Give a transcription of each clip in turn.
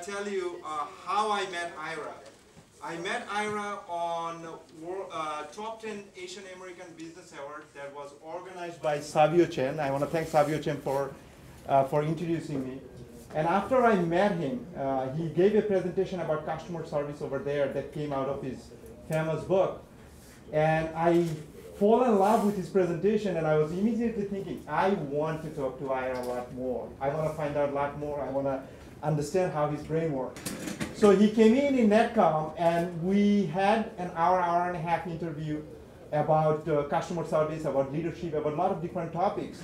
tell you how I met Ira. I met Ira on Top 10 Asian American Business Award that was organized by Savio Chen. I want to thank Savio Chen for introducing me. And after I met him, he gave a presentation about customer service over there that came out of his famous book. And I fall in love with his presentation, and I was immediately thinking, I want to talk to Ira a lot more. I want to find out a lot more. I want to understand how his brain works. So he came in NetCom, and we had an hour and a half interview about customer service, about leadership, about a lot of different topics.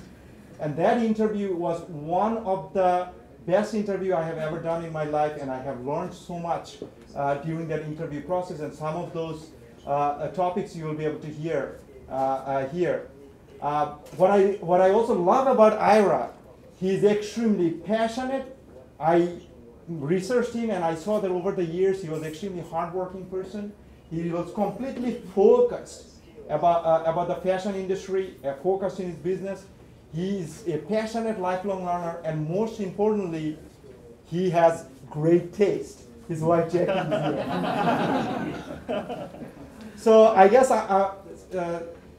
And that interview was one of the best interview I have ever done in my life, and I have learned so much during that interview process, and some of those topics you will be able to hear here. What I also love about Ira, he's extremely passionate. I researched him and I saw that over the years he was an extremely hardworking person. He was completely focused about the fashion industry, focused in his business. He's a passionate lifelong learner, and most importantly, he has great taste. His wife Jackie is here. So I guess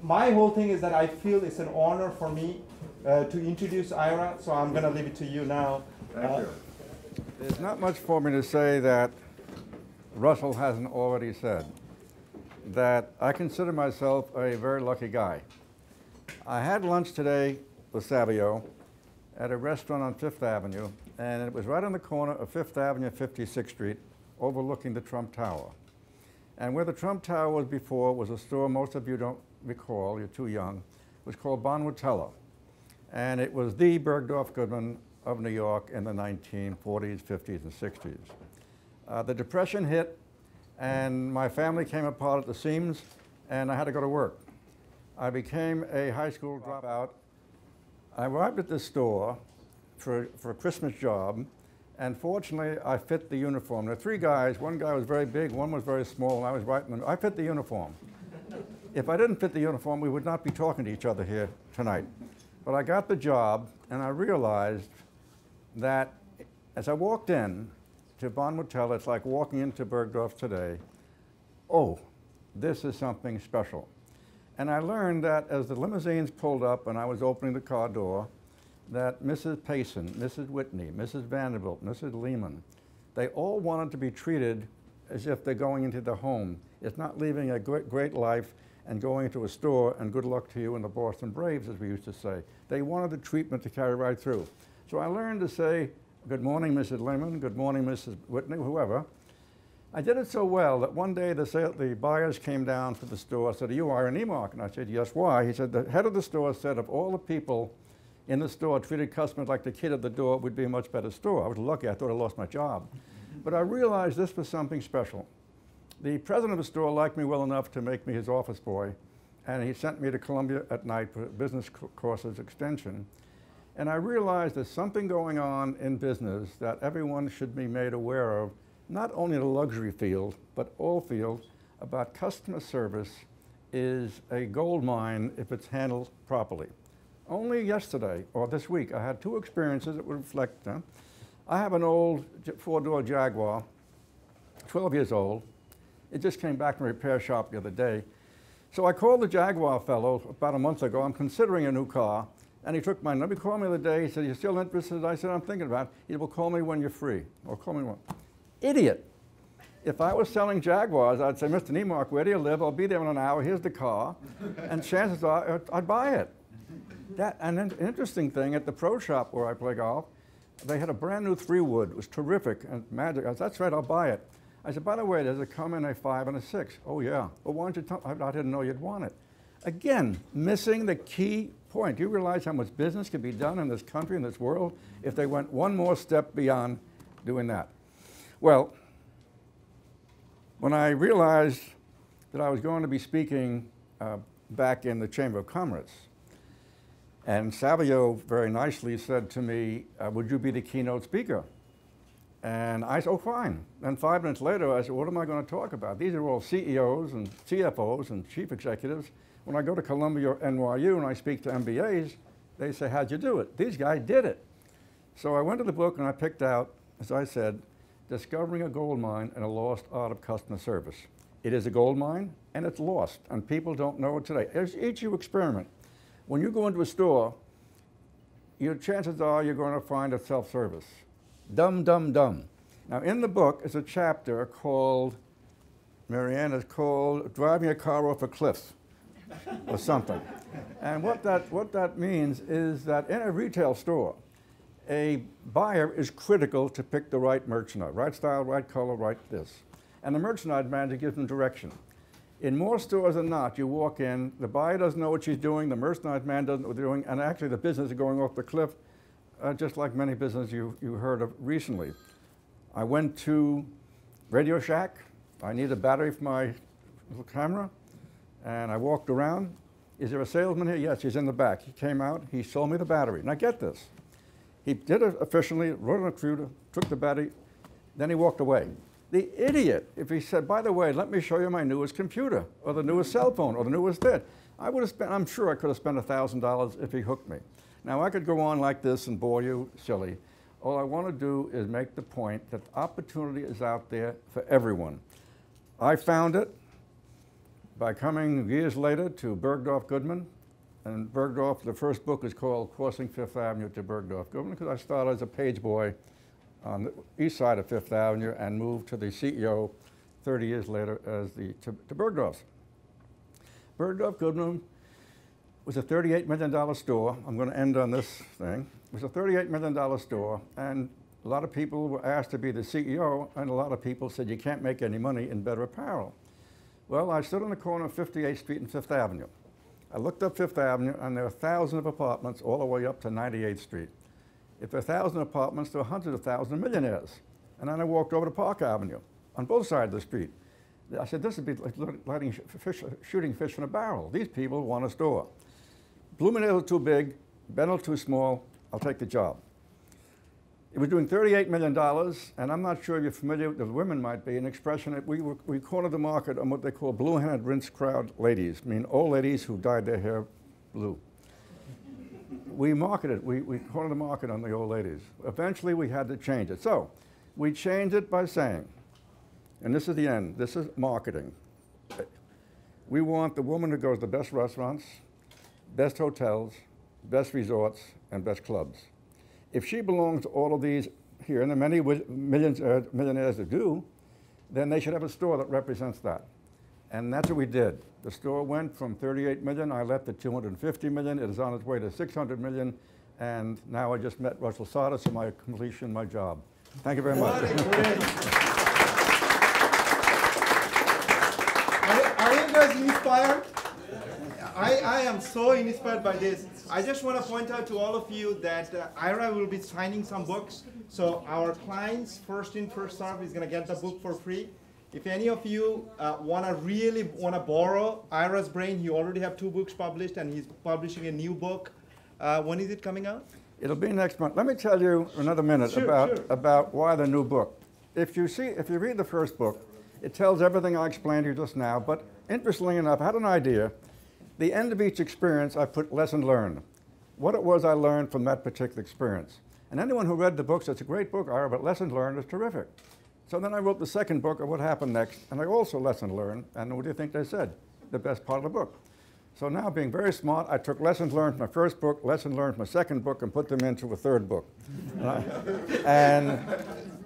my whole thing is that I feel it's an honor for me to introduce Ira, so I'm going to leave it to you now. Thank you. There's not much for me to say that Russell hasn't already said, that I consider myself a very lucky guy. I had lunch today with Savio at a restaurant on Fifth Avenue, and it was right on the corner of Fifth Avenue and 56th Street, overlooking the Trump Tower. And where the Trump Tower was before was a store most of you don't recall, you're too young. It was called Bonwatella. And it was the Bergdorf Goodman of New York in the 1940s, 50s, and 60s. The Depression hit, and my family came apart at the seams, and I had to go to work. I became a high school dropout. I arrived at this store for a Christmas job, and fortunately, I fit the uniform. There were three guys. One guy was very big, one was very small, and I was right in the middle. I fit the uniform. If I didn't fit the uniform, we would not be talking to each other here tonight. But I got the job, and I realized that as I walked in to Bonwatella, it's like walking into Bergdorf today. Oh, this is something special. And I learned that as the limousines pulled up and I was opening the car door, that Mrs. Payson, Mrs. Whitney, Mrs. Vanderbilt, Mrs. Lehman, they all wanted to be treated as if they're going into the home. It's not leaving a great life and going into a store and good luck to you and the Boston Braves, as we used to say. They wanted the treatment to carry right through. So I learned to say, good morning, Mrs. Lehman, good morning, Mrs. Whitney, whoever. I did it so well that one day the buyers came down to the store and said, "Are you Ira Neimark?" And I said, "Yes, why?" He said, "The head of the store said if all the people in the store treated customers like the kid at the door, it would be a much better store." I was lucky, I thought I lost my job. But I realized this was something special. The president of the store liked me well enough to make me his office boy, and he sent me to Columbia at night for business courses extension. And I realized there's something going on in business that everyone should be made aware of, not only in the luxury field, but all fields, about customer service is a gold mine if it's handled properly. Only yesterday, or this week, I had two experiences that would reflect them. I have an old four-door Jaguar, 12 years old. It just came back from a repair shop the other day. So I called the Jaguar fellow about a month ago. I'm considering a new car. And he took my number. He called me the other day. He said, "You still interested?" I said, "I'm thinking about it." He said, "Well, call me when you're free." Or call me when. Idiot. If I was selling Jaguars, I'd say, "Mr. Neimark, where do you live? I'll be there in an hour. Here's the car." And chances are I'd buy it. And an interesting thing, at the pro shop where I play golf, they had a brand new 3-wood. It was terrific and magic. I said, "That's right, I'll buy it." I said, "By the way, does it come in a 5 and a 6? "Oh, yeah." "Well, why don't you tell me?" "I didn't know you'd want it." Again, missing the key point. Do you realize how much business could be done in this country, in this world, if they went one more step beyond doing that? Well, when I realized that I was going to be speaking back in the Chamber of Commerce, and Savio very nicely said to me, "Would you be the keynote speaker?" And I said, "Oh, fine." And 5 minutes later, I said, "What am I going to talk about? These are all CEOs and CFOs and chief executives. When I go to Columbia or NYU and I speak to MBAs, they say, 'How'd you do it?' These guys did it." So I went to the book and I picked out, as I said, discovering a gold mine and a lost art of customer service. It is a gold mine, and it's lost, and people don't know it today. As each you experiment, when you go into a store, your chances are you're going to find a self-service. Dumb, dumb, dumb. Now, in the book is a chapter called, Marianne, is called Driving a Car Off a Cliff or something. And what that means is that in a retail store, a buyer is critical to pick the right merchandise, right style, right color, right this. And the merchandise manager gives them direction. In more stores than not, you walk in, the buyer doesn't know what she's doing, the merchandise man doesn't know what they're doing, and actually the business is going off the cliff, just like many businesses you heard of recently. I went to Radio Shack. I need a battery for my little camera, and I walked around. Is there a salesman here? Yes, he's in the back. He came out, he sold me the battery. Now get this. He did it efficiently, wrote on a computer, took the battery, then he walked away. The idiot, if he said, by the way, let me show you my newest computer, or the newest cell phone, or the newest this, I would have spent, I'm sure I could have spent $1,000 if he hooked me. Now I could go on like this and bore you silly. All I want to do is make the point that opportunity is out there for everyone. I found it by coming years later to Bergdorf Goodman. And Bergdorf, the first book is called Crossing Fifth Avenue to Bergdorf Goodman, because I started as a page boy on the east side of Fifth Avenue and moved to the CEO 30 years later as to Bergdorf's. Bergdorf Goodman was a $38 million store. I'm going to end on this thing. It was a $38 million store, and a lot of people were asked to be the CEO, and a lot of people said you can't make any money in better apparel. Well, I stood on the corner of 58th Street and Fifth Avenue. I looked up Fifth Avenue, and there are thousands of apartments all the way up to 98th Street. If there are 1,000 apartments, there are hundreds of thousands of millionaires. And then I walked over to Park Avenue on both sides of the street. I said, this would be like shooting fish in a barrel. These people want a store. Bloomingdale's are too big, Bentonville too small, I'll take the job. It was doing $38 million, and I'm not sure if you're familiar with, the women might be, an expression that we cornered the market on what they call blue-handed rinse crowd ladies, I mean old ladies who dyed their hair blue. We marketed, we cornered the market on the old ladies. Eventually we had to change it. So we changed it by saying, and this is the end, this is marketing. We want the woman who goes to the best restaurants, best hotels, best resorts, and best clubs. If she belongs to all of these here, and the many millionaires that do, then they should have a store that represents that. And that's what we did. The store went from 38 million, I left at 250 million, it is on its way to 600 million, and now I just met Russell Sada, so my completion, my job. Thank you very much. Are you guys inspired? I am so inspired by this. I just want to point out to all of you that Ira will be signing some books. So our clients, first in, first serve, is going to get the book for free. If any of you really want to borrow Ira's brain, he already have 2 books published, and he's publishing a new book. When is it coming out? It'll be next month. Let me tell you another minute about why the new book. If you read the first book, it tells everything I explained to you just now, but interestingly enough, I had an idea. The end of each experience, I put lesson learned. What it was I learned from that particular experience. And anyone who read the book says, it's a great book, Ira, but lesson learned is terrific. So then I wrote the second book of what happened next, and I also lesson learned, and what do you think they said? The best part of the book. So now, being very smart, I took lessons learned from my first book, lessons learned from my second book, and put them into a third book. And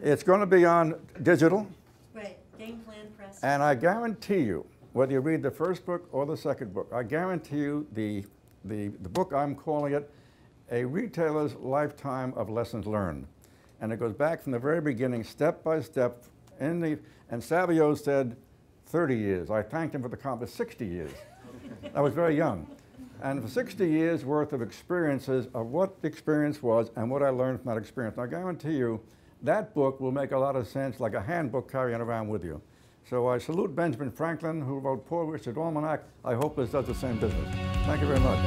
it's going to be on digital. Right, Game Plan Press. And I guarantee you, whether you read the first book or the second book, I guarantee you the book, I'm calling it A Retailer's Lifetime of Lessons Learned. And it goes back from the very beginning, step by step. And Savio said 30 years. I thanked him for the comment, 60 years. I was very young. And for 60 years worth of experiences of what the experience was and what I learned from that experience. And I guarantee you, that book will make a lot of sense, like a handbook carrying around with you. So I salute Benjamin Franklin, who wrote Poor Richard's Almanac. I hope this does the same business. Thank you very much.